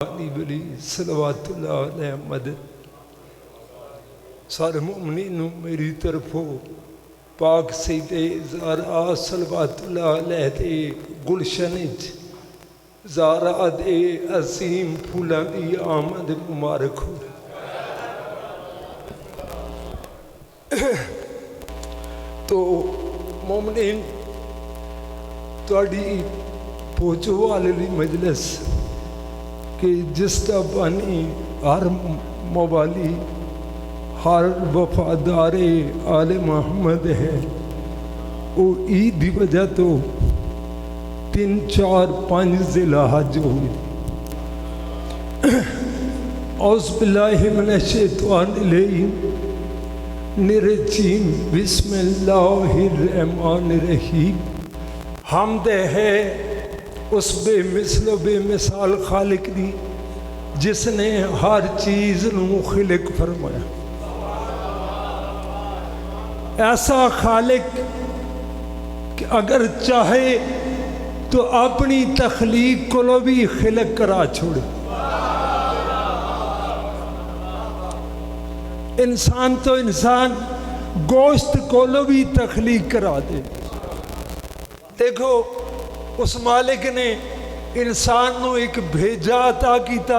علی ولی صلوات اللہ علیہ مدد سارے مومنین میری طرفوں پاک سید زہرا صلوات اللہ علیہ دے گلشن زہرا دے عظیم پھولاں دی آمد مبارک ہو۔ تو مومنین تواڈی پہنچو والی مجلس کہ جس دا بانی ہر موالی ہر وفادار آل محمد ہے، وہ عید دی وجہ تو 3 4 5 ذی الحج ہوئی۔ اعوذ باللہ من الشیطان الرجیم، بسم اللہ الرحمن الرحیم۔ حمد ہے اس بے مثل و بے مثال خالق دی جس نے ہر چیز نو خلق فرمایا۔ ایسا خالق کہ اگر چاہے تو اپنی تخلیق کو بھی خلق کرا چھوڑے۔ انسان تو انسان گوشت کو بھی تخلیق کرا دے۔ دیکھو اس مالک نے انسان نو ایک بھیجا عطا کیتا،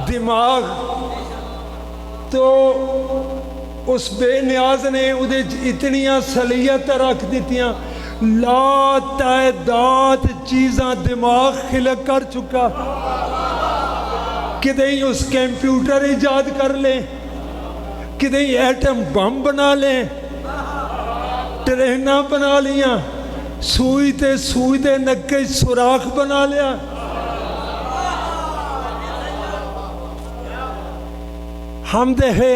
دماغ، تو اس بے نیاز نے ادھے اتنیاں صلاحیت رکھ دیتیاں، لا تعداد چیزاں دماغ خلق کر چکا، کدیں اس کمپیوٹر ایجاد کر لیں، کدیں ایٹم بم بنا لیں، ٹریناں بنا لیاں، سوئی تے نکے سوراخ بنا لیا۔ حمد ہے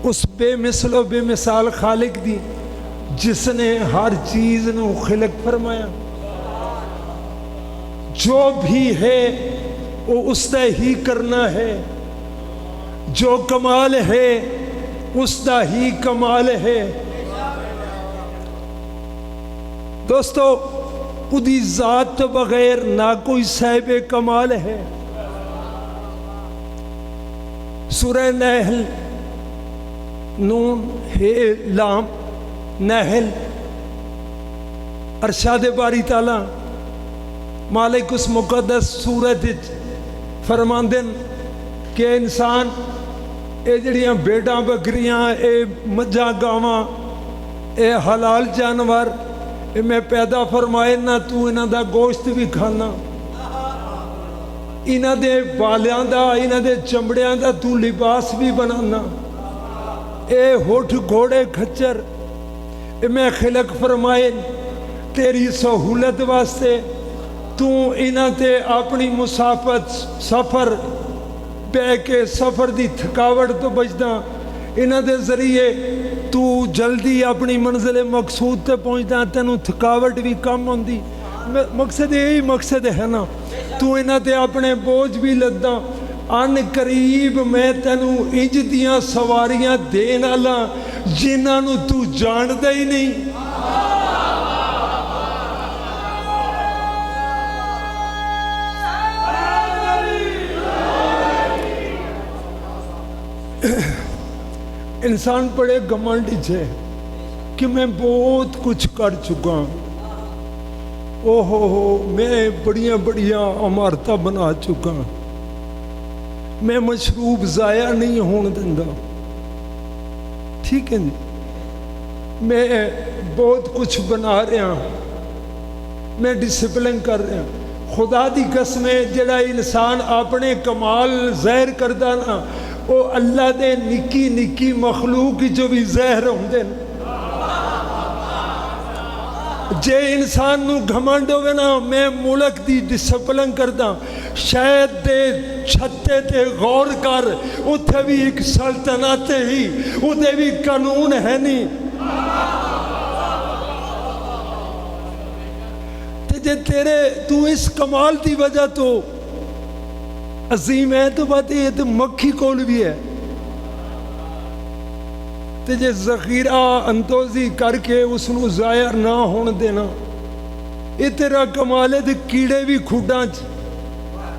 اس بے مثل و بے مثال خالق دی جس نے ہر چیز نو خلق فرمایا۔ جو بھی ہے وہ اس دا ہی کرنا ہے، جو کمال ہے اس دا ہی کمال ہے۔ دوستو خودی ذات تو بغیر نہ کوئی صاحب کمال ہے۔ سورہ نحل، نون ہے لام نحل، ارشاد باری تعالیٰ مالک اس مقدس سورت فرماندن کہ انسان اے جڑیاں بیڑاں بکریاں، اے مجھاں گاواں، اے حلال جانور میں پیدا فرمائے نہ تو انہاں دا گوشت بھی کھانا، انہاں دے بالیاں دا، انہاں دے چمڑیاں دا تو لباس بھی بنانا، اے ہوٹھ گھوڑے کھچر میں خلق فرمائے تیری سہولت واسطے، تو انہاں تے اپنی مسافت سفر بے کے سفر دی تھکاوٹ تو بچدا، انہاں دے ذریعے تو جلدی اپنی منزل مقصود تے پہنچدا، تینوں تھکاوٹ بھی کم ہوندی۔ مقصد یہی مقصد ہے نا، تو انہاں تے اپنے بوجھ بھی لدا، ان قریب میں تینوں انج دیاں سواریاں دین والا جنہاں نو تو جاندا ہی نہیں۔ انسان بڑے گھمنڈ ہے کہ میں بہت کچھ کر چکا، میں بڑیاں بڑیاں عمارتاں بنا چکا، میں مشروب ضائع نہیں ہون دیندا، ٹھیک ہے جی، میں بہت کچھ بنا رہا، میں ڈسپلن کر رہا۔ خدا دی قسم جڑا انسان اپنے کمال ظاہر کردا نا، وہ اللہ دے نکی نکی مخلوق جو بھی ظاہر ہوندے۔ جے انسان نو گھمنڈ ہوئے نا، میں ملک دی ڈسپلن کردا، شاید دے چھتے تے غور کر، اتھے بھی ایک سلطنت ہی، اتھے بھی قانون ہے نہیں۔ تے جے تو اس کمال دی وجہ تو عظیم ہے، تو بات یہ تو مکھی کول بھی ہے، تے جے ذخیرہ اندوزی کر کے اس نو ضائع نہ ہون دینا، یہ تیرا کمال ہے۔ تے کیڑے بھی کھوڑاں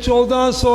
1400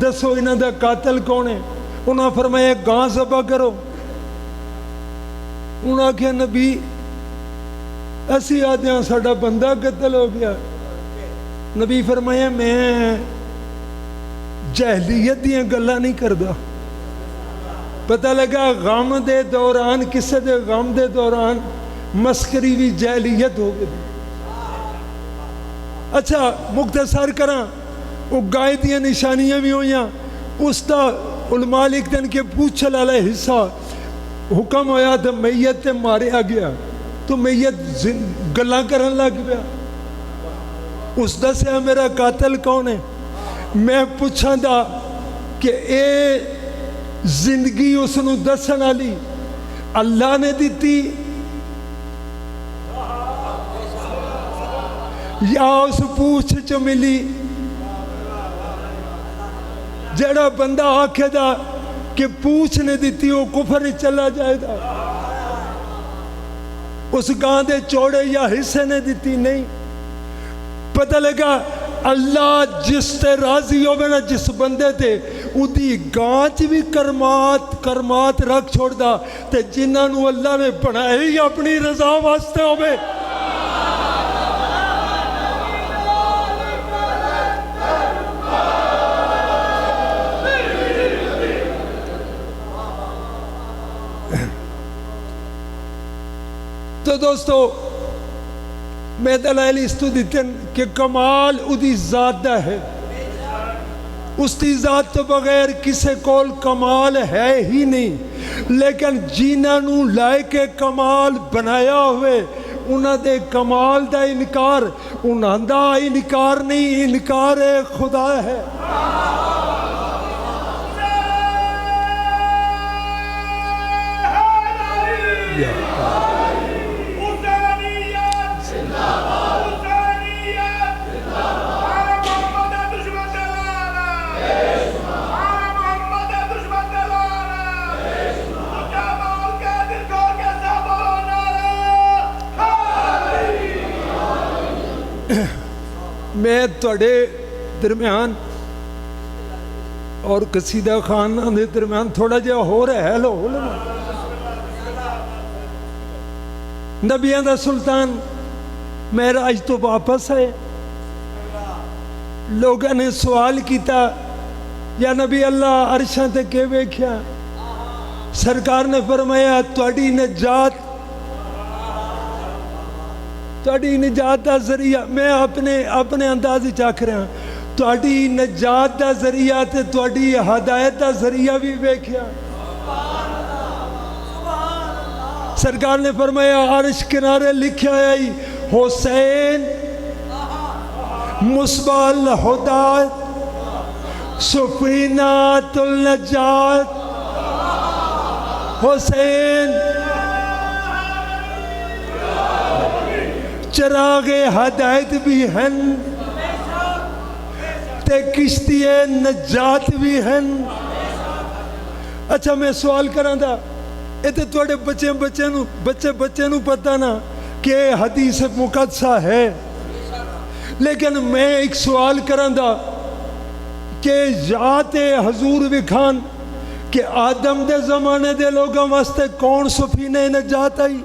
دسو انہاں دا قاتل کون ہے؟ انہاں فرمایا گاں ذبح کرو. انہاں کہا نبی اسی آدھے ہیں ساڑا بندہ قتل ہو گیا. نبی فرمایا میں جہلیت دیاں گلاں نہیں کردا. پتہ لگا غم دے دوران کسے دے غم دے دوران مسکری بھی جہلیت ہو گئی. اچھا مختصر کراں وہ گائے دیاں نشانیاں بھی ہویاں. اس دا علماء لکھ دن کے پوچھل علیہ حصہ حکم ہویا تو میت تے ماریا گیا تو میت گلاں کرن لگ پیا. اس دا سے میرا قاتل کون ہے؟ میں پوچھاں دا کہ اے زندگی اس نو دسن والی اللہ نے دیتی یا اس پوچھ چ ملی؟ جڑا بندہ آکھے دا کہ پوچھ نے دیتی وہ کفر چلا جائے گا. اس گاں دے چوڑے یا حصے نے دیتی نہیں. پتہ لگا اللہ جس تے راضی ہوئے نا جس بندے تے اُدھی گاں چ بھی کرمات رکھ چھوڑ دا تے جنہاں نو اللہ نے بنائے ہی اپنی رضا واسطے ہوئے. تو دوستو میں دلائل اس تو دیتے ہیں کہ کمال ادھی ذات دا ہے. اس دی ذات تو بغیر کسے کول کمال ہے ہی نہیں. لیکن جنہاں نو لائق کمال بنایا ہوئے انہاں دے کمال دا انکار انہاں دا انکار نہیں، انکار خدا ہے. میں توڑے درمیان اور قصیدہ خانہ دے درمیان تھوڑا جا ہو رہا ہے لو نبیان دا سلطان معراج تو واپس ہے. لوگوں نے سوال کیتا یا نبی اللہ عرشاں تے کے ویکھیا؟ سرکار نے فرمایا تواڈی نجات دا ذریعہ میں اپنے انداز چاک رہا تواڈی نجات دا ذریعہ تے تواڈی ہدایت دا ذریعہ بھی ویکھیا. سرکار نے فرمایا عرش کنارے لکھیا ہے حسین مصباح الہدایت سفینۃ النجات. حسین چراغ ہدایت بھی ہیں تے کشتی نجات بھی ہیں. اچھا میں سوال کراں دا اے تے تواڈے بچے نو پتہ نا کہ حدیث مقدسہ ہے. لیکن میں ایک سوال کراں دا کہ یاد حضور وکھان کہ آدم دے زمانے دے لوگاں واسطے کون سفینہ نجات آئی؟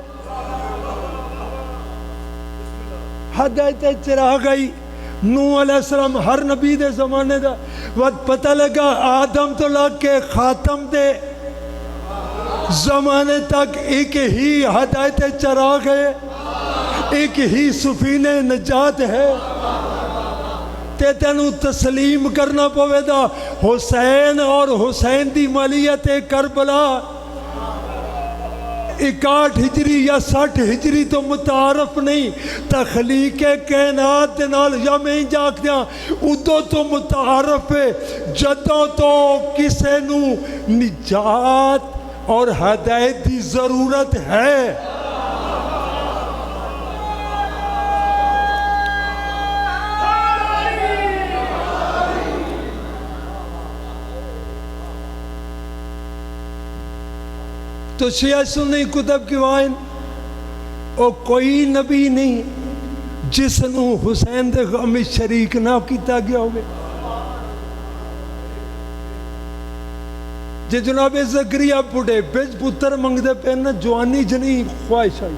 ہدایت چراغ آئی. نوح علیہ السلام ہر نبی دے زمانے دا وقت پتہ لگا آدم تو لگ کے خاتم دے زمانے تک ایک ہی ہدایت چراغ ہے، ایک ہی سفینہ نجات ہے. تے تینوں تسلیم کرنا پوے دا حسین اور حسین دی مالیت کربلا 61 ہجری یا 60 ہجری تو متعارف نہیں. تخلیق کائنات دے نال یا میں جاک دیاں ادو تو متعارف ہے جدوں تو کسے نو نجات اور ہدایت دی ضرورت ہے. تو شیعہ سنی کتب کی وائن او کوئی نبی نہیں جس نو حسین دے غم شریک نہ کیتا گیا ہوئے. جے جناب زکریا بڑھے پیج پتر منگدے پین نا جوانی جنی خواہش آئی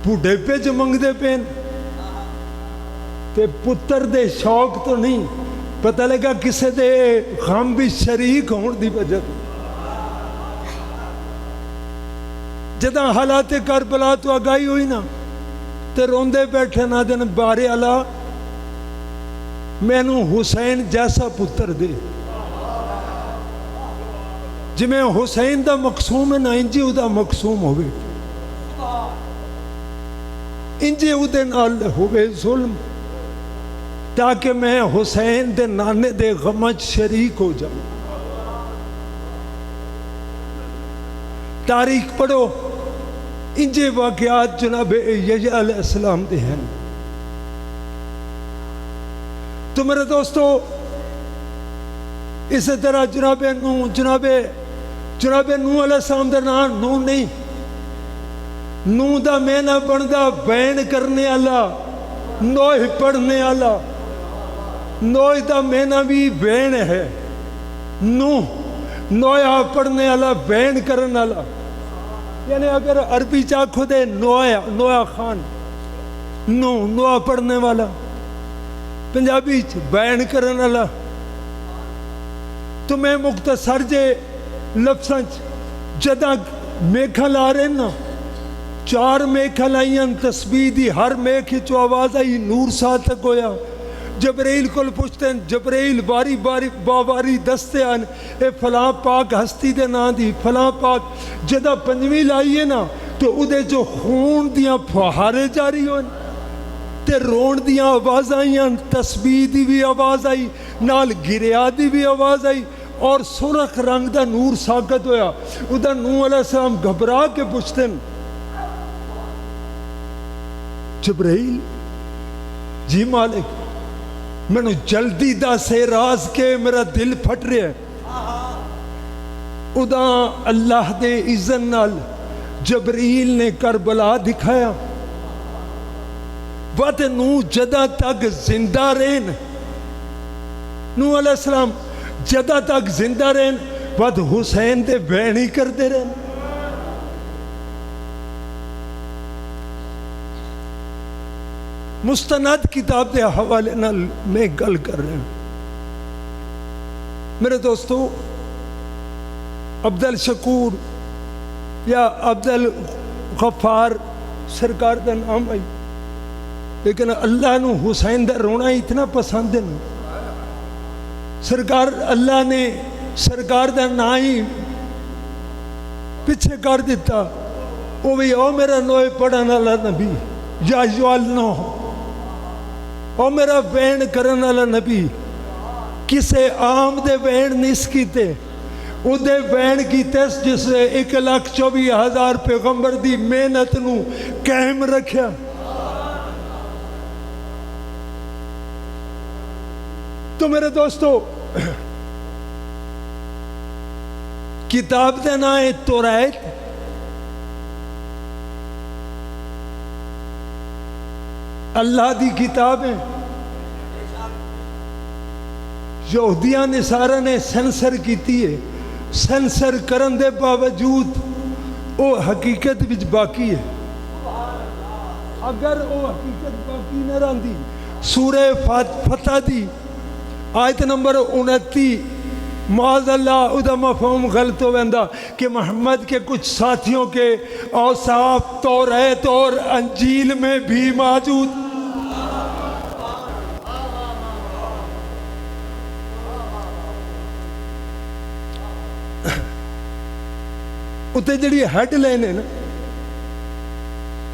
بڑھے پیج منگدے پین تے پتر دے شوق تو نہیں پتہ لگا کسے دے غم بھی شریک ہون دی وجہ جداں حالات کربلا تو آگائی ہوئی نا تے روندے بیٹھے نا دن بارے اللہ میں نو حسین جیسا پتر دے جی میں حسین دا مقصوم ہے نا انجی او دا مقصوم ہوئے انجی او دے نال ہوئے ظلم تاکہ میں حسین دے نانے دے غمج شریک ہو جاؤں تاریخ پڑھو انجے واقعات جناب یحییٰ علیہ السلام دے ہیں تو میرے دوستو اسی طرح جناب نوح علیہ السلام دا نام نوح نہیں نوح دا میں نہ بندہ بین کرنے اللہ نوح پڑھنے اللہ نوح دا میں نہ بھی بین ہے نوح پڑھنے اللہ بین کرنے اللہ یعنی اگر عربی چاکھو دے نوح خان نوح پڑھنے والا پنجابی بین کرنے اللہ تو میں مختصر جے لفظاں جدہ میکھا لا رہے نا 4 میکھا لائیاں تسبیح دی ہر میکھے چو آواز آئی نور ساتھ تک ہویا جبرائیل کل پوچھتے ہیں جبرائیل باری دستے آن اے فلاں پاک ہستی دے نا دی فلاں پاک جدہ پنجویں لائیے نا تو ادھے جو خون دیاں پھوہارے جاری ہوئے تے رون دیاں آواز آئیاں تسبیح دی بھی آواز آئی نال گریا دی بھی آواز آئی اور سرخ رنگ دا نور ساکت ہویا ادھا نوح علیہ السلام گھبرا کے پوچھتے ہیں جبرائیل جی مالک میں نے جلدی دا سے راز کے میرا دل پھٹ رہا ہے ادھا اللہ دے اذن نال جبرائیل نے کربلا دکھایا وقت نوح جدہ تک زندہ رہن نوح علیہ السلام جدہ تک زندہ رہن وقت حسین دے بینی کر دے رہن مستند کتاب دے حوالے نال میں گل کر رہے ہیں میرے دوستو عبدالشکور یا عبدالغفار سرکار دا نام آئی لیکن اللہ نو حسین دا رونا اتنا پسند ہے سرکار اللہ نے سرکار دا نا ہی پیچھے کر دیتا وہ بھی او میرا نوئے پڑھن والا نبی یا یوالنو او میرا بین کرن والا نبی کسے عام دے بین نہیں کیتے او دے بین کیتے جس 1,24,000 پیغمبر دی محنت نو قائم رکھیا تو میرے دوستو کتاب دے نا ہے توریت اللہ دی کتاب ہے یہودیاں نصارہ نے سنسر کیتی ہے سنسر کرن دے باوجود وہ حقیقت وچ باقی ہے اگر وہ حقیقت باقی نہ رہندی سورہ فتح دی آیت نمبر 29 معاذ اللہ ادھا مفہوم غلط ہو ویندا کہ محمد کے کچھ ساتھیوں کے اوصاف توریت اور انجیل میں بھی موجود اتے جڑی ہیڈ لائن ہے نا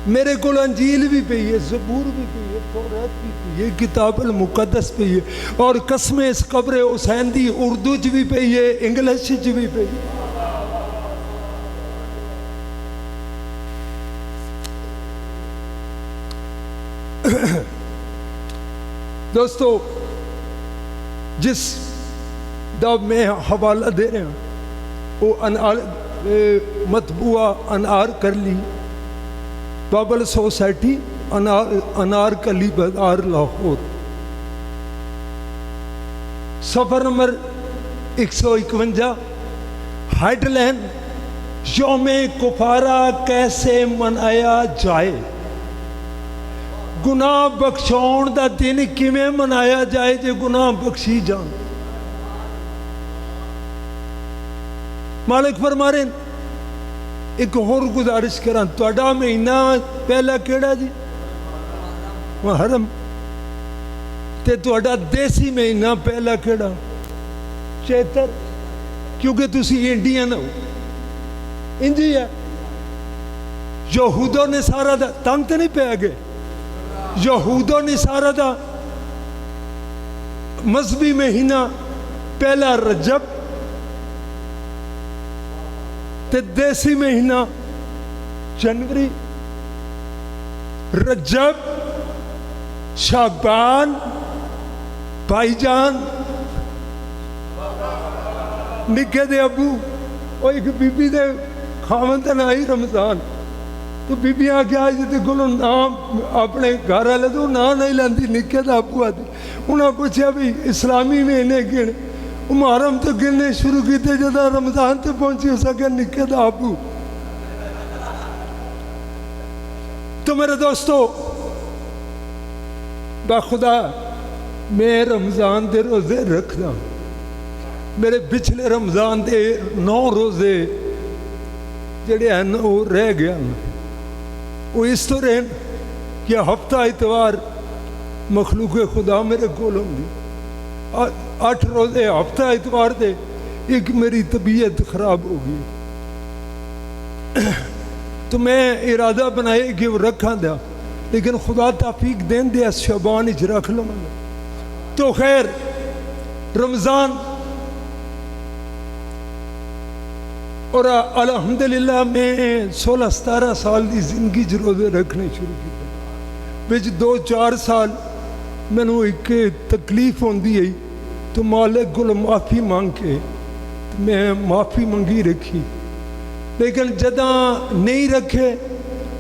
میرے کو انجیل بھی پئی ہے زبور بھی پئی ہے توریت بھی پئی ہے کتاب المقدس پئی ہے اور قسم اس قبر حسین دی اردو چ بھی پئی ہے انگلش چ بھی پئی ہے دوستو جس دا میں حوالہ دے رہے ہیں وہ مطبوعہ انار کر لی بابل سوسائٹی انار کلی بازار لاہور صفحہ نمبر 151 ہیڈ لائن یوم کفارہ کیسے منایا جائے، گناہ بخشاؤن دا دن کیویں منایا جائے جے گناہ بخشی جان۔ مالک فرما رہے ہیں ایک اور گزارش کراں، تہاڈا مہینہ پہلا کیڑا جی؟ محرم۔ تے تہاڈا دیسی مہینہ پہلا کیڑا؟ چیتر، کیونکہ تسی انڈین ہو۔ انجی ہے یہود و نصارہ دا تنگ تے نہیں پہ گئے، یہود و نصارہ دا مذہبی مہینہ پہلا رجب تے دیسی مہینہ جنوری۔ رجب، شعبان، بھائی جان نکے دے ابو وہ ایک بی بی دے خاوند تے آئی رمضان، تو بی بی آگے آئی تے گلو نام اپنے گھر والے تو نام نہیں لیندی، نکے دا ابو آتی۔ انہاں پوچھا بھی اسلامی مہینے گن، محرم تو گننے شروع کیتے جدا رمضان تے پہنچی ہو سکے نکے دا ابو۔ تو میرے دوستو باخدا میں رمضان دے روزے رکھنا، میرے پچھلے رمضان دے 9 روزے جڑے ہیں وہ رہ گیا، وہ اس طرح کہ ہفتہ اتوار مخلوق خدا میرے کول ہوندی، 8 روزے ہفتہ اتوار دے، ایک میری طبیعت خراب ہو گئی تو میں ارادہ بنائے کہ وہ رکھاں دیا، لیکن خدا توفیق دین دیا شعبان اچ رکھ لوں گا۔ تو خیر رمضان اور الحمدللہ میں 16-17 سال دی زندگی چ روزے رکھنے شروع کیتے، وچ 2-4 سال مینوں ایک تکلیف ہوندی ہے تو مالک کو معافی مانگ کے میں معافی منگی رکھی، لیکن جداں نہیں رکھے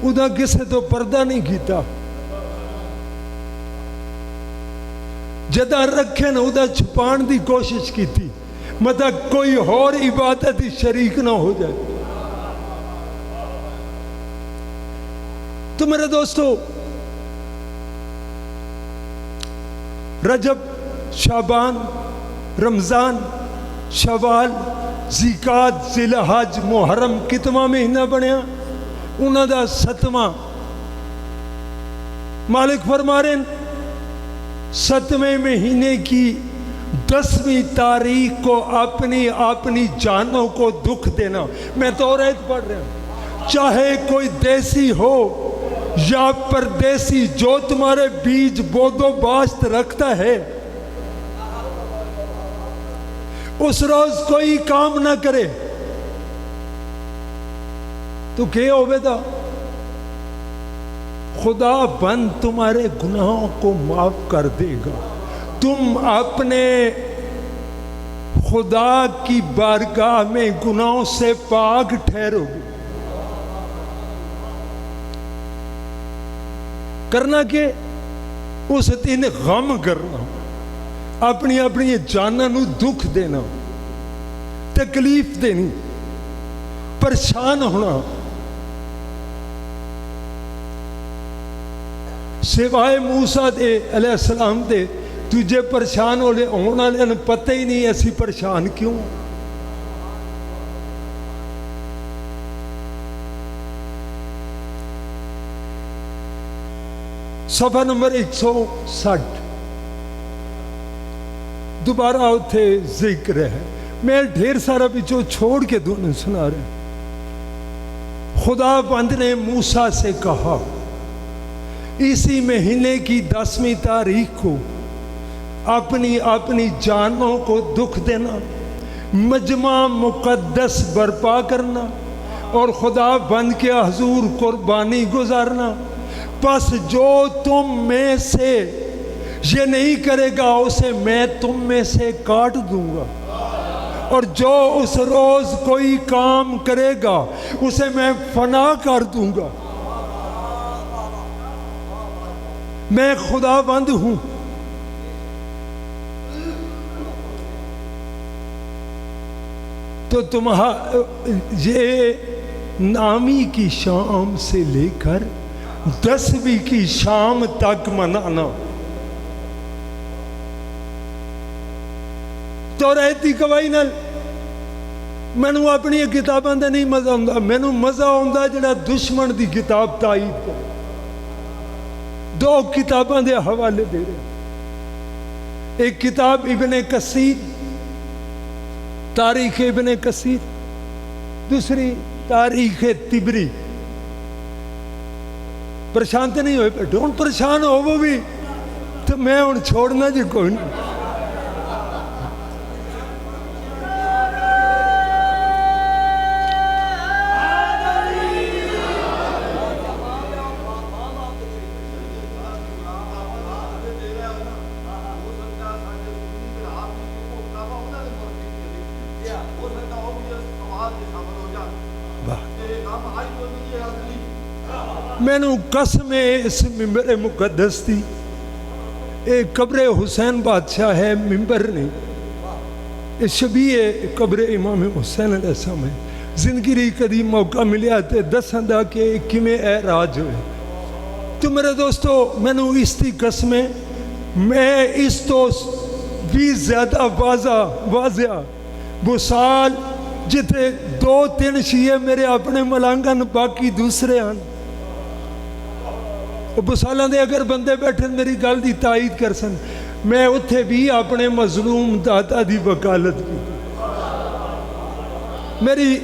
ادا کسے تو پردہ نہیں کیتا، جداں رکھے نا ادا چھپان دی کوشش کی تھی، مطلب کوئی اور عبادت شریک نہ ہو جائے۔ تو میرے دوستو رجب، شعبان، رمضان، شوال، ذیقعد، ذوالحج، محرم کتنا مہینہ بنیا؟ انہاں دا 7واں۔ مالک فرما رہے ہیں 7ویں مہینے کی 10ویں تاریخ کو اپنی جانوں کو دکھ دینا۔ میں توریت پڑھ رہا ہوں، چاہے کوئی دیسی ہو یا پردیسی، جو تمہارے بیج بود و باشت رکھتا ہے اس روز کوئی کام نہ کرے تو کیا ہوئے دا؟ خدا بند تمہارے گناہوں کو معاف کر دے گا، تم اپنے خدا کی بارگاہ میں گناہوں سے پاک ٹھہرو گے۔ کرنا کہ اس دن غم کرنا، اپنی جانوں نو دکھ دینا، تکلیف دینی، پریشان ہونا، سوائے موسیٰ دے علیہ السلام دے تجھے پریشان ہونا لینا پتہ ہی نہیں ایسی پریشان کیوں۔ صفحہ نمبر 160 دوبارہ اتھے ذکر ہے، میں ڈھیر سارا بچوں چھوڑ کے دونوں سنا رہے ہیں۔ خدا بند نے موسیٰ سے کہا اسی مہینے کی 10ویں تاریخ کو اپنی جانوں کو دکھ دینا، مجمع مقدس برپا کرنا اور خدا بند کے حضور قربانی گزارنا، پس جو تم میں سے یہ نہیں کرے گا اسے میں تم میں سے کاٹ دوں گا، اور جو اس روز کوئی کام کرے گا اسے میں فنا کر دوں گا۔ میں خدا بند ہوں۔ تو یہ نامی کی شام سے لے کر 10ویں کی شام تک منانا. تو رہتی گواہی نال مینوں اپنی کتاباں دا نہیں مزہ آتا, مینوں مزہ آتا جڑا دشمن دی کتاب تائید کرے. 2 کتاباں دے حوالے دے رہے. ایک کتاب ابن کثیر, تاریخ ابن کثیر, دوسری تاریخ طبری. پریشان تو نہیں ہوئے بیٹھے, ہوں پریشان ہو وہ بھی تو میں ہوں چھوڑنا جی کوئی نہیں. مینوں قسم اس ممبر مقدس دی, ایک قبر حسین بادشاہ ہے ممبر نہیں, شبیہ قبر امام حسین علیہ السلام ہے. زندگی ری کدی موقع ملیا تے دساں دا کہ کیویں اعراج ہوئے. تو میرے دوستو مینوں اس دی قسم ہے, میں اس تو بھی زیادہ واضح وہ سال جتے 2-3 شیعہ میرے اپنے ملانگن باقی دوسرے ہیں. بسالاں دے اگر بندے بیٹھے میری گل دی تائید کر سن, میں اتھے بھی اپنے مظلوم دادا دی وکالت کی. میری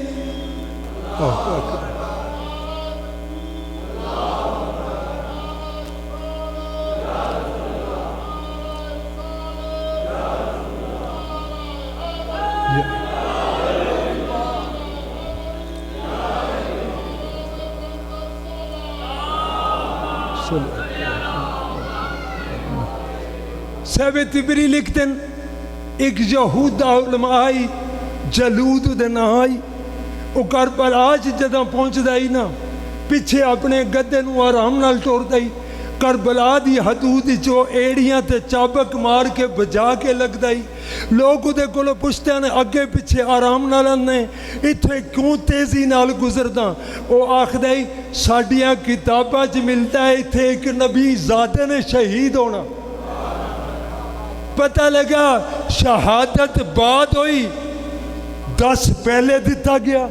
صاحب طبری لکھتے ہیں, ایک یہود علماء آئی جلود دے نا آئی, وہ کربلا جداں پہنچ دائی نا پیچھے اپنے گدے نو آرام نال ٹور دائی. کربلا دی حدود جو ایڑیاں تے چابک مار کے بجا کے لگ دائی. لوگ دے کولو پوچھتے ہیں اگے پیچھے آرام نال آنے اتھے کیوں تیزی نال گزرداں. وہ آکھ دائی ساڈیاں کتاباں چ ملتا ہے اتھے ایک نبی زادے نے شہید ہونا. پتہ لگا شہادت بعد ہوئی, 10 پہلے دیتا گیا.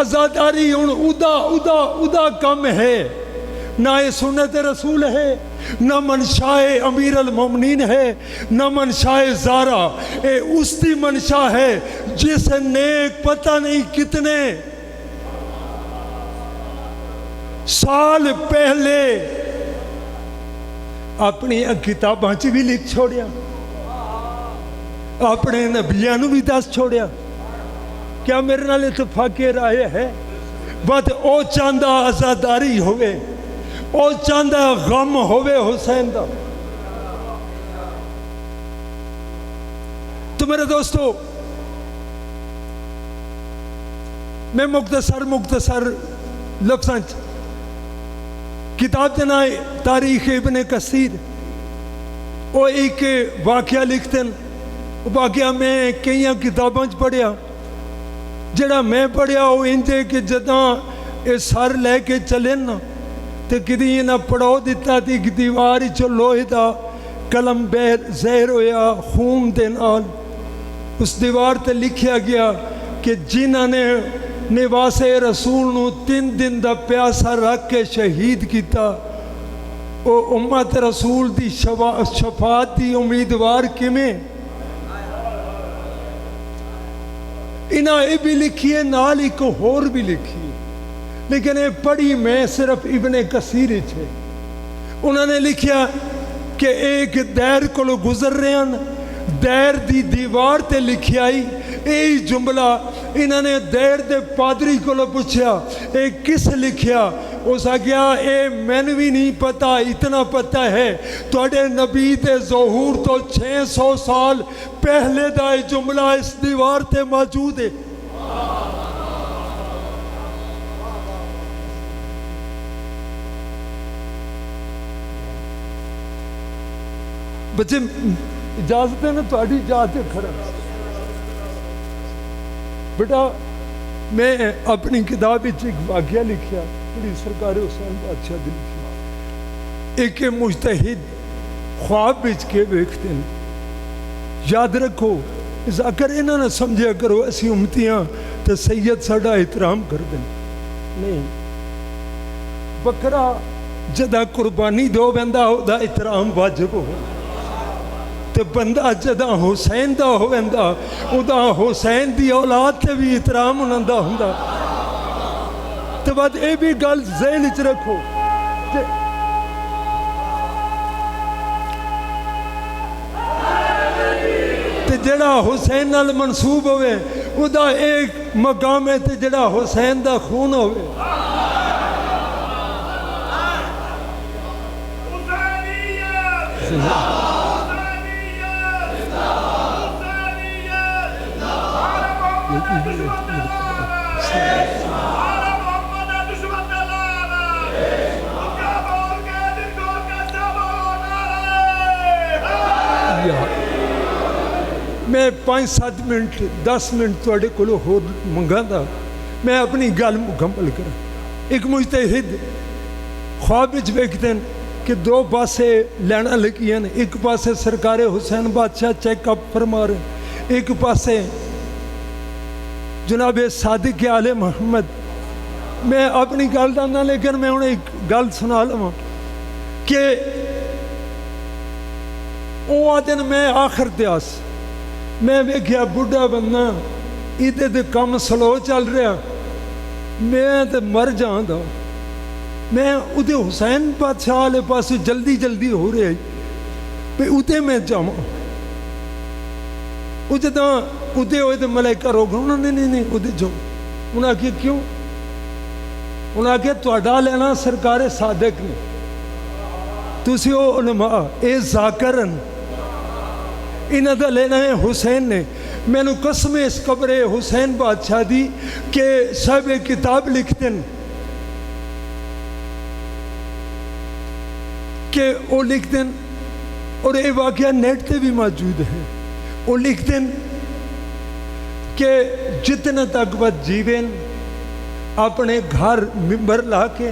عزاداری ہوں ادا کم ہے, نہ یہ سنت رسول ہے, نہ منشاء امیر المومنین ہے, نہ منشاء زارا. اے اس دی منشاء ہے جس نے پتہ نہیں کتنے سال پہلے اپنی کتاباں چ بھی لکھ چھوڑیا, اپنے نبیاں نو بھی دس چھوڑیا. کیا میرے نال اتفاق رائے ہے؟ بات او چاندہ عزاداری ہوئے, او چاندہ غم ہوئے حسین دا. تو میرے دوستو میں مختصر لفظاں کتاب کے نام تاریخ ابن کثیر, وہ ایک واقعہ لکھتے ہیں. واقعہ میں کئی کتاباں پڑھیا, جڑا میں پڑھیا وہ انجے کہ جداں یہ سر لے کے چلے نا تے کدی نہ پڑھو دیتا تھی کہ دیوار چو لوہے دا قلم زہر ہویا خون دے نال. اس دیوار تے لکھیا گیا کہ جنہاں نے نواس رسول نو 3 دن دا پیاسا رکھ کے شہید کیتا, او امت رسول دی شفاعت دی امیدوار کیویں. انہاں یہ بھی لکھی ہے, نال ایک اور بھی لکھی ہے, لیکن یہ پڑھی میں صرف ابن کثیر ہے. انہوں نے لکھیا کہ ایک دیر کو گزر رہے ہیں, دیر دی دیوار تے لکھی آئی یہی جملہ. انہوں نے دیر دے پادری کو پوچھا اے کس لکھیا, اس آگیا اے مینوں بھی نہیں پتا, اتنا پتا ہے تواڈے نبی دے ظہور تو 600 سال پہلے دا اے جملہ اس دیوار تے موجود ہے. بچے اجازت ہے نا, تواڈی اجازت ہے کھڑا. بیٹا میں اپنی کتاب ایک واقعہ لکھیا بڑی سرکار حسین بادشاہ دی لکھی، ایک مجتہد خواب بچ کے ویکھتے ہیں. یاد رکھو ذاکر انہوں نے سمجھا کرو اسی امتیاں تو سید ساڈا احترام کر دیں، نہیں بکرا جدا قربانی دو بندہ دا احترام واجب ہو، تو بندہ جدا حسین دا ہو بندہ ادا حسین دی اولاد تے بھی احترام انہوں دا ہوں. تو بعد اے بھی گل ذہن وچ رکھو جڑا حسین نال منسوب ہوئے ادا ایک مقام ہے تے جڑا حسین دا خون ہوئے. میں 5-7 منٹ 10 منٹ تواڈے کولوں ہور منگاں دا میں اپنی گل مکمل کراں. ایک مجتہد خواب وچ ویکھدے کہ دو پاسے لینا لگیاں، ایک پاسے سرکار حسین بادشاہ چیک اپ فرما رہے، ایک پاسے جناب صادق آل محمد. میں اپنی گل دا نہ لیکن میں انہیں ایک گل سنا لواں کہ او دن میں آخر دیاس میں ویکھیا بڈھا بندہ ایدے دے کم سلو چل رہا، میں تے مر جان دا. میں ادھے حسین بادشاہ والے پاس جلدی جلدی ہو رہا ہے پہ ادھے میں جاواں. ادھے ہوئے تے ملائکہ روک انہوں نے نہیں ادھے جاؤ. انہوں نے کہا کیوں؟ انہوں نے کہا تواڈا لینا سرکار صادق نے، تسی او علماء اے ذاکرن، انہاں دا لینا ہے حسین نے. میں نو قسم اس قبر حسین بادشاہ دی کہ صاحب کتاب لکھتے ہیں کہ وہ لکھتے ہیں اور یہ واقعہ نیٹ تے بھی موجود ہے. وہ لکھتے ہیں کہ جتنے تک بد جیوین اپنے گھر ممبر لا کے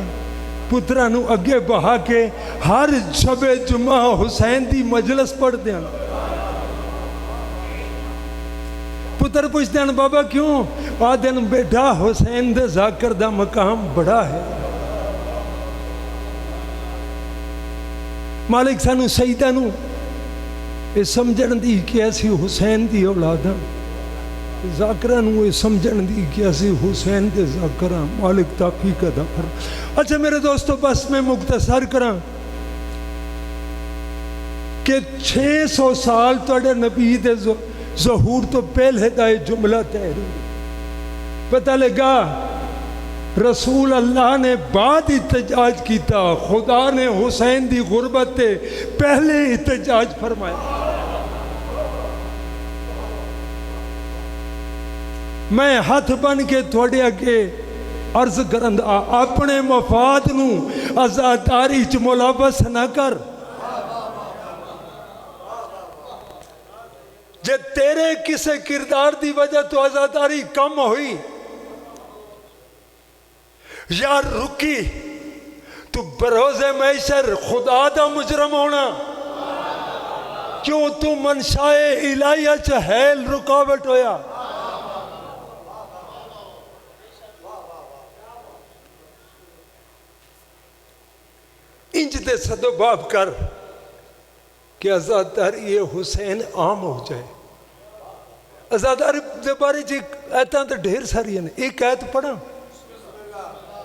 پترانو اگے بہا کے ہر شب جمعہ حسین دی مجلس پڑھ دیں. پتر پوچھتے ہیں بابا کیوں؟ آدھن بیٹا حسین دے ذاکر دا مقام بڑا ہے. مالک سانو سیدہ نو یہ سمجھن دی کہ ایسی حسین دی اولاداں، ذاکرہ نو یہ سمجھن دی کہ ایسی حسین دے ذاکرہ. مالک توفیق عطا فرمائے. اچھا میرے دوستو بس میں مختصر کراں کہ 600 سال تواڈے نبی دے ظہور تو پہلے دا یہ جملہ تحریر پتہ لگا رسول اللہ نے بعد احتجاج کیتا، خدا نے حسین دی غربت تے پہلے احتجاج فرمایا. میں ہاتھ بن کے تھوڑے اگے عرض کرندا اپنے مفاد نو آزاداری چ ملابس نہ کر. جے تیرے کسے کردار دی وجہ تو آزاداری کم ہوئی یا رکی تو بروز محشر خدا دا مجرم ہونا. کیوں تو منشائے الہیہ چہل رکاوٹ ہویا. انج دے صدو باب کر کہ آزاداری حسین عام ہو جائے. آزاداری دے بارے جی ایتاں تے ڈھیر ساری ہیں. ایک ایت پڑھا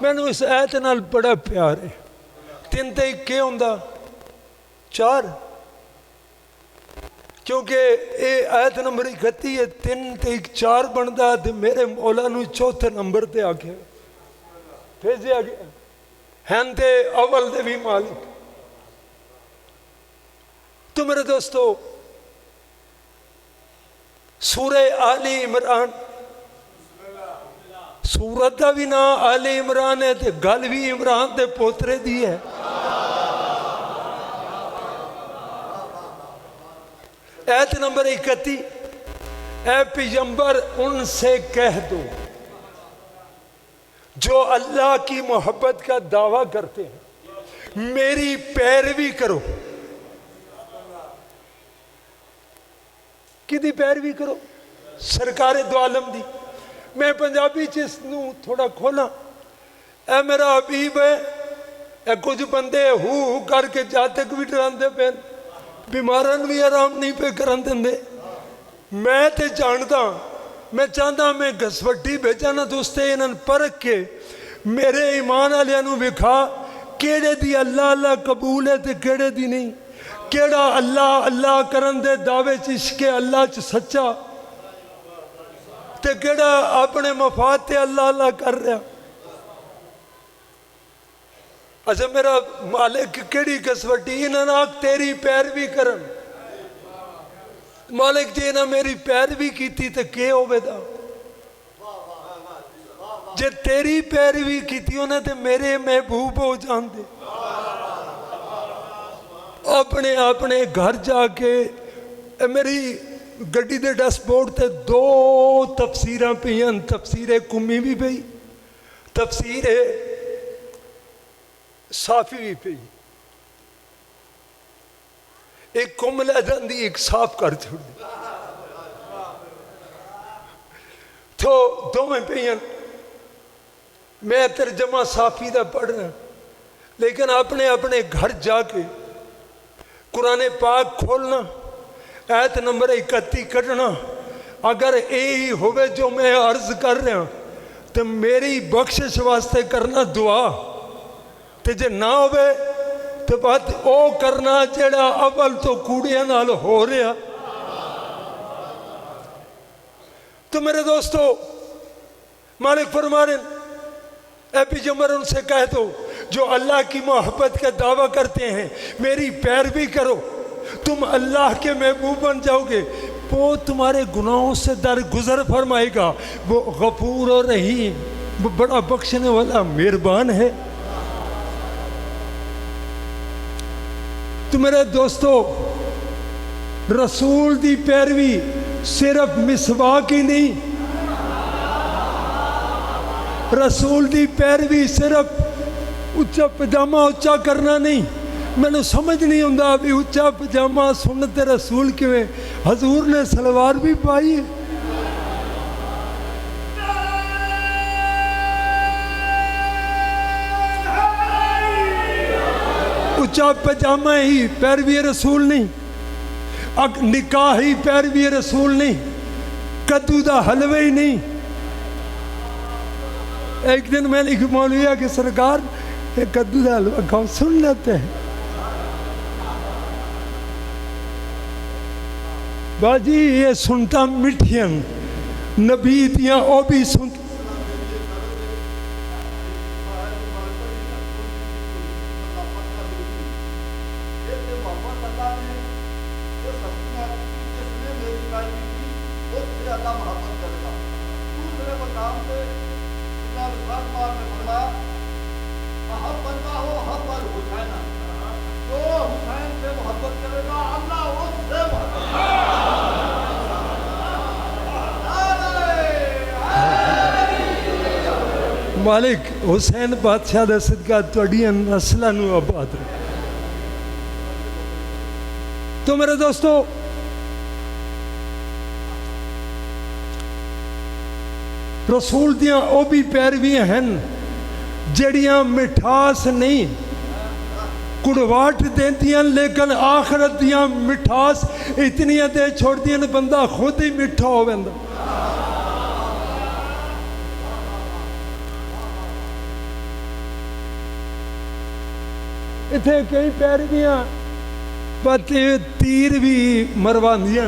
میں نے اس ایت نال بڑا پیار ہے. 3 تے 1 کے ہوندہ 4 کیونکہ اے ایت نمبر 31 ہے. 3 تے 1 4 بندہ تے میرے مولا نو 4تھے نمبر تے آگے بھیجے آگے ہین تے اول دے بھی مالک. تو میرے دوستو سورہ آل عمران سورت دا بھی نا آل عمران ہے تے گل بھی عمران دے پوترے دی ہے. ایت نمبر 31 اے پیغمبر ان سے کہہ دو جو اللہ کی محبت کا دعویٰ کرتے ہیں میری پیروی کرو. کدی پیروی کرو؟ سرکار دو عالم دی. میں پنجابی چ نوں تھوڑا کھولا. اے میرا حبیب ہے، اے کچھ بندے ہو کر کے جاتک بھی ڈراندے پے، بیمارن بھی آرام نہیں پہ کرن دے. میں تے جانتا میں چاہتا میں گھسوٹی بھیجا نا دوستے انہاں پرکھ کے میرے ایمان والے نوں وکھا کیڑے دی اللہ اللہ قبول ہے تے کیڑے دی نہیں، کیڑا اللہ اللہ کرن دے دعوے چ عشق اللہ چ سچا تے کیڑا اپنے مفاد تے اللہ اللہ کر رہا. اچھا میرا مالک کیڑی گھسوٹی انہاں تیری پیروی کرن. مالک جی نہ میری پیروی کیتی تے کیا ہوئے دا؟ جے تیری پیروی کیتی انہیں تے میرے محبوب ہو جان دے. اپنے گھر جا کے میری گڈی دے ڈسٹ بورڈ تے 2 تفسیراں پئیاں، تفسیر کمی بھی پئی، تفسیر صافی بھی پئی. ایک کم لے جاندی ایک صاف کر چھوڑ دی تو دو میں پہین. میں ترجمہ صافی دا پڑھ رہا لیکن اپنے گھر جا کے قرآن پاک کھولنا آیت نمبر 31 کٹنا. اگر یہی ہوئے جو میں عرض کر رہا تو میری بخشش واسطے کرنا دعا، تے جے نہ ہوئے تو بات او کرنا جیڑا اول تو کوڑیاں نال ہو رہا. تو میرے دوستو مالک فرما رہے اے پیغمبر ان سے کہہ دو جو اللہ کی محبت کا دعویٰ کرتے ہیں میری پیروی کرو، تم اللہ کے محبوب بن جاؤ گے، وہ تمہارے گناہوں سے درگزر فرمائے گا، وہ غفور و رحیم، وہ بڑا بخشنے والا مہربان ہے. تو میرے دوستو رسول دی پیروی صرف مسواک ہی نہیں، رسول دی پیروی صرف اچھا پجامہ اچھا کرنا نہیں. میں نے سمجھ نہیں ہوندہ ابھی اچھا پجامہ سنت رسول کے میں حضور نے سلوار بھی پائی ہے. اچھا پجامہ ہی پیروی رسول نہیں، نکاح ہی پیروی رسول نہیں، کدو دا حلوہ ہی نہیں. ایک دن میں نے مولویا کہ سرکار کدو دا حلوہ کھاؤ، سنت ہے. باجی یہ سنتا مٹھیاں نبی دیاں او بھی سنتا. مالک حسین بادشاہ دا صدقہ توڑیاں نسلہ نو آباد رہے. تو میرے دوستو رسول دیاں او بھی پیرویاں ہیں جڑیاں مٹھاس نہیں کڑواٹ دیندیاں، لیکن آخرت دیاں مٹھاس اتنی دے چھوڑ دیاں بندہ خود ہی مٹھا ہو بندہ. اتھے کئی پیرویاں پتے تیر بھی مرواندیاں.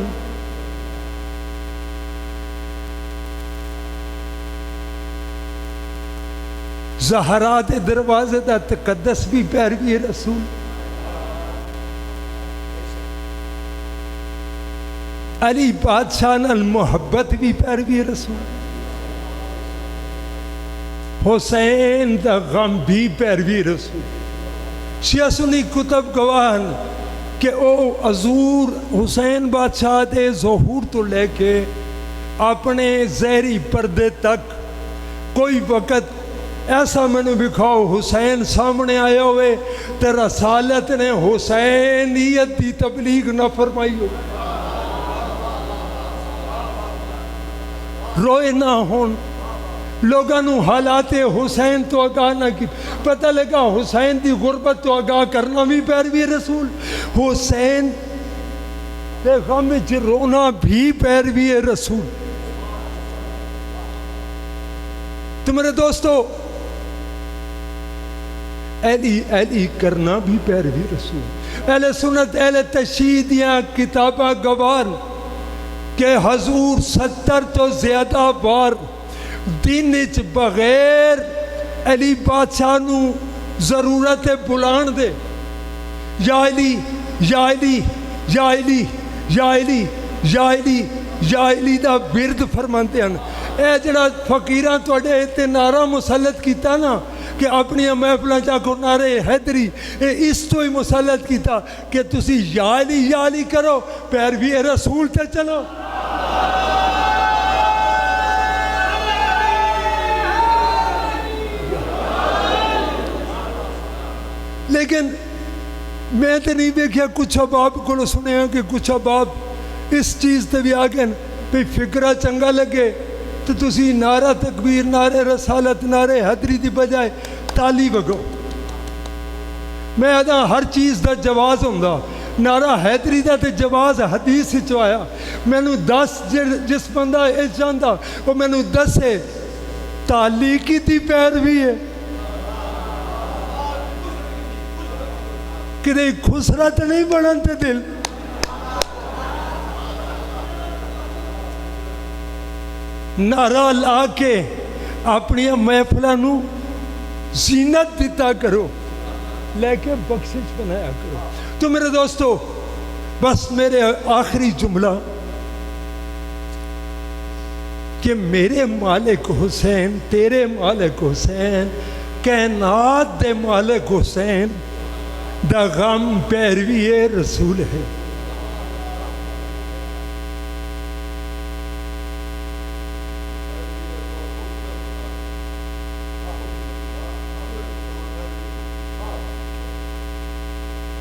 زہرا دے دروازے دا تقدس بھی پیروی رسول. علی بادشاہ نال محبت بھی پیروی رسول. حسین دا غم بھی پیروی رسول. شیعہ سنی کتب گواہن کہ او حضور حسین بادشاہ دے ظہور تو لے کے اپنے زہری پردے تک کوئی وقت ایسا مینو بکھاؤ حسین سامنے آیا ہوئے تے رسالت نے حسینیت دی تبلیغ نہ فرمائی ہو. روئے نہ ہون لوگاں نو حالات حسین تو آگاہ نہ کی. پتہ لگا حسین دی غربت تو آگاہ کرنا بھی پیروی رسول. حسین دے غم وچ رونا بھی پیروی رسول. تو میرے دوستو اہلی کرنا بھی پیروی رسول. اہل سنت اہل تشیع دیاں کتاباں گوار کہ حضور 70 تو زیادہ بار دین وچ بغیر علی بادشاہ نو ضرورت بلان دے یا علی یا علی یا علی یا علی یا علی یا علی دا ورد فرماندے ہیں. اے جڑا فقیراں تواڈے تے نعرہ مسلط کیتا نا کہ اپنی محفلاں چا کو نعرے حیدری اس تو ہی مسلط کیتا کہ تسی یا علی کرو پیروی رسول تے چلو. لیکن میں تو نہیں دیکھیا کچھ احباب کو سنے ہیں کہ کچھ احباب اس چیز تے بھی آگئے بھی فکرہ چنگا لگے تو تسی نعرہ تکبیر نعرہ رسالت نعرہ حیدری دی بجائے تالی بگو. میں ادھا ہر چیز دا جواز ہوندہ نعرہ حیدری دا تے جواز حدیث ہی چوایا. میں نو دس جس بندہ اس جاندہ وہ میں نو دس ہے تالی کی دی پیروی ہے کہ نہیں خسرت نہیں بڑھنتے دل. نعرہ لا کے اپنی محفلہ نو زینت دیتا کرو لے کے بخشش بنایا کرو. تو میرے دوستو بس میرے آخری جملہ کہ میرے مالک حسین تیرے مالک حسین کائنات دے مالک حسین دا غم پیروی رسول ہے.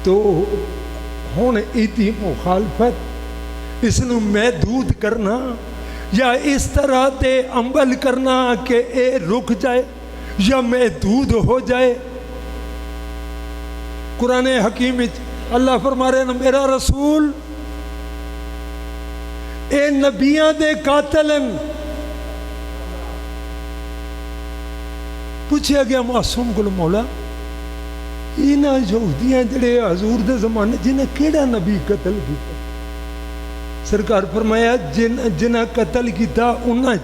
تو ہون ایدی مخالفت اس نو محدود کرنا یا اس طرح دے عمل کرنا کہ اے رک جائے یا محدود ہو جائے. قرآن حکیم اللہ فرما رہے ہیں میرا رسول اے نبیاں دے قاتلن. پوچھا گیا معصوم کو مولا اینا یہودیاں جڑے حضور دے زمانے جنہیں کیڑا نبی قتل کیتا؟ سرکار فرمایا جنہیں قتل کیتا انہاں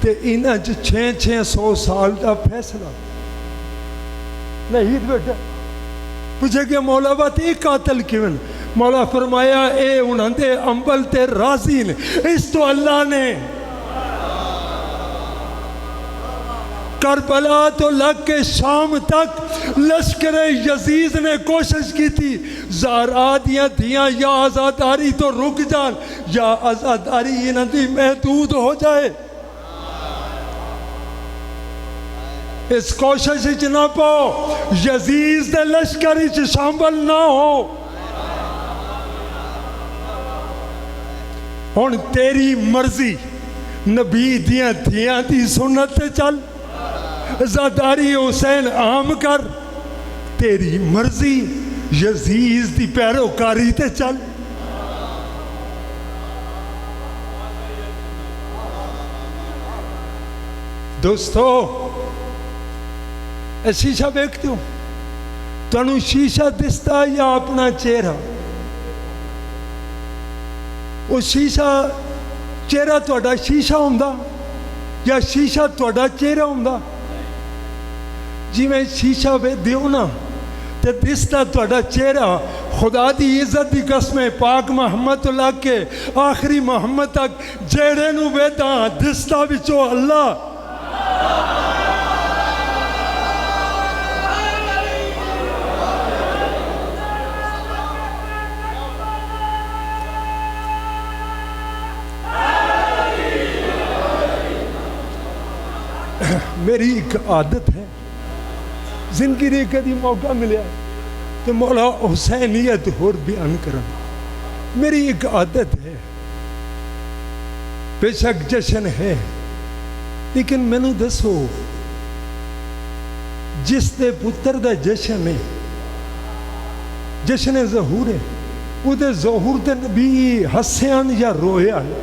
تے انہاں 600 سال دا فیصلہ نہیں بیٹا. پوچھے کہ مولا بات ایک قاتل کیوں؟ مولا فرمایا اے انہاں دے عمل تے راضی نے اس تو اللہ نے کربلا تو لگ کے شام تک لشکر یزید نے کوشش کی تھی زہرا دیاں دھیاں یا آزاداری تو رک جان یا آزاداری انہاں دی محدود ہو جائے. اس کوشش اچ نہ پاؤ یزید دے لشکر اچ شامل نہ ہو. ہن تیری مرضی نبی دیاں دھیاں دی سنت تے چل زاداری حسین عام کر تیری مرضی یزید دی پیروکاری تے چل. دوستو اے شیشہ بیکتے ہو تنو شیشہ دستا یا اپنا چہرہ؟ وہ شیشہ چہرہ توڑا شیشہ ہوندہ یا شیشہ توڑا چہرہ ہوندہ؟ جی میں شیشہ بے دیو نا تے دستا توڑا چہرہ خدا دی عزت دی قسم پاک محمد اللہ کے آخری محمد تک جیڑے نو بیتا دستا بچو اللہ. میری ایک عادت ہے زندگی نے کدی موقع ملیا تو مولا حسینیت اور بیان کرنا میری ایک عادت ہے بے شک جشن ہے لیکن میں نے دسو جس دے پتر دا جشن ہے جشن ظہور ہے وہ دے ظہور دے نبی ہسیان یا رویان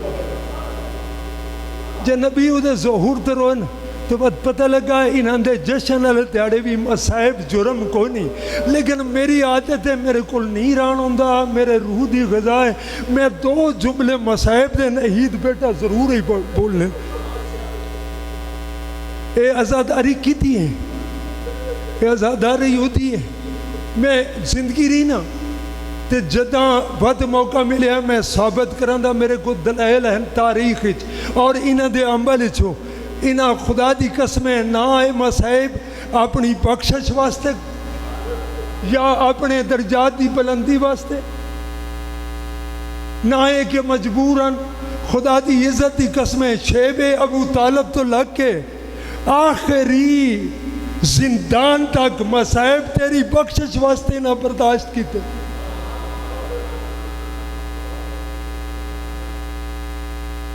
جے نبی وہ دے ظہور تے روین تو بات پتہ لگا انہاں دے جشن والے دیہڑے بھی مصائب جرم کو نہیں لیکن میری عادت ہے میرے کول نہیں ران ہوندا میرے روح دی غذا ہے میں 2 جملے مصائب دے عید بیٹا ضرور ہی بولنے اے آزاداری کیتی ہے اے آزاداری ہوتی ہے میں زندگی رہی نا تے جداں ود موقع ملیا میں ثابت کراندا میرے کو دلائل ہیں تاریخ اور انہاں دے عمل چو انہاں خدا دی قسمیں نہ اے مصائب اپنی بخشش واسطے یا اپنے درجات دی بلندی واسطے نہ اے کہ مجبوراً خدا دی عزت دی قسمیں شیب ابو طالب تو لگ کے آخری زندان تک مصائب تیری بخشش واسطے نہ برداشت کیتے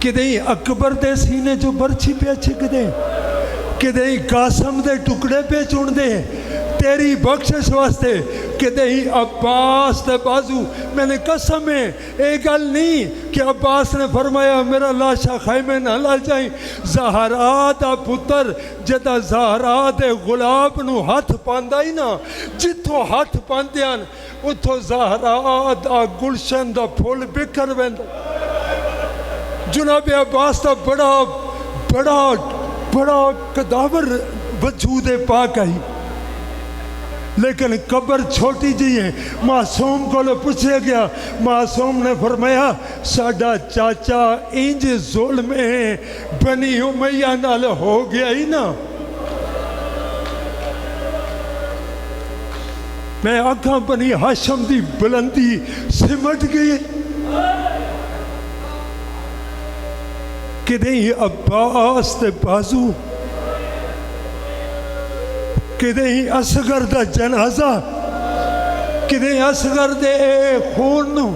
کدیں اکبر دے سینے جو برچھی پہ چھک دے کدیں قاسم دے ٹکڑے پہ چون دے تیری بخشش واسطے کدیں عباس دے بازو میں نے قسم ہے ایک گل نہیں کہ عباس نے فرمایا میرا لاشا خیمے نہ لا جائیں زہرا دا پتر جدا زہرا دے غلاب نو ہاتھ پاندا ہی نا جتھوں ہاتھ پاندیاں اتھوں زہرا دا گلشن دا پھول بکھر ویندا جناب عباس تا بڑا قداور وجود پاک آئی لیکن قبر چھوٹی جی ہے معصوم کو لے پوچھے گیا معصوم نے فرمایا ساڈا چاچا انج ظلم ہے بنی امیہ نال ہو گیا ہی نا میں آنکھاں بنی ہاشم دی بلندی سمٹ گئی کدیں عباس دے بازو کدیں اصغر دا جنازہ کدیں اصغر دے خون نو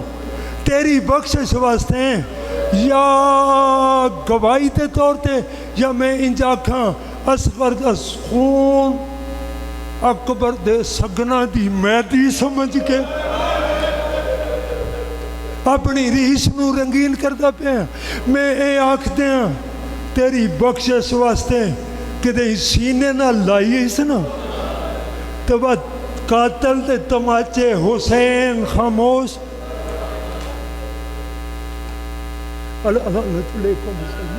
تیری بخشش واسطے یا گواہی دے طور تے یا میں انجا کھاں اصغر دا خون اکبر دے سگنا دی میدی سمجھ کے اپنی ریش نو رنگین کردہ پہ میں اے آنکھ دیاں تیری بخشش واسطے کدیں سینے نہ لائیے اس نا تو بعد قاتل دے تماچے حسین خاموش اللہ علیکم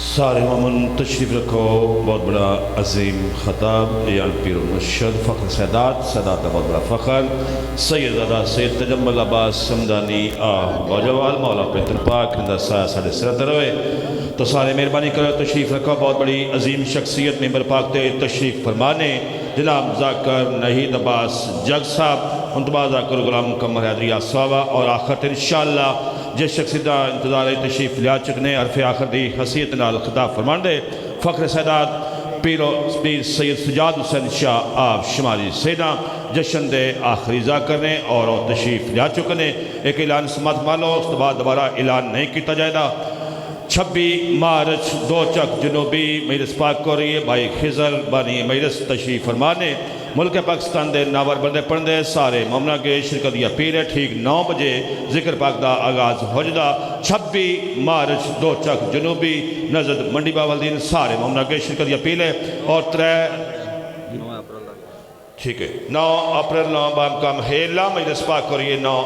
سارے مومن تشریف رکھو بہت بڑا عظیم خطاب ایان پیر المرشد فخر سادات کا بہت بڑا فخر سید زادہ سید تجمل عباس سمدانی باجوال مولا پتر پاک ہندہ سایہ ساڑھے سرت روئے تو سارے مہربانی کرو تشریف رکھو بہت بڑی عظیم شخصیت ممبر پاک تے تشریف فرمانے جناب ذاکر نہید عباس جگ صاحب انتباہ ذاکر غلام مکمل حیدری آسوابہ اور آخر انشاءاللہ جس شخصیت دا انتظار تشریف لیا چکنے عرف آخر دی حسیت نال خطاب فرمان دے فخر سادات پیر سید سجاد حسین شاہ آپ شمالی سینا جشن دے آخری ذاکر نے اور تشریف لیا چکنے ایک اعلان سمات مالو اس بعد دوبارہ اعلان نہیں کیتا جائے دا 26 مارچ 2 چک جنوبی مجلس پاک کو رہی ہے بھائی خضر بانی مجلس تشریف فرمانے ملک پاکستان دے ناور بندے پڑھندے سارے مومنہ کے شرکت یا پیرے ٹھیک 9 بجے ذکر پاک دا آغاز ہو جدا 26 مارچ 2 چک جنوبی نزد منڈی باولدین سارے مومنہ کے شرکت یا پیلے اور 9 اپریل 9 بام کا محلہ مجلس پاک کو رہی ہے 9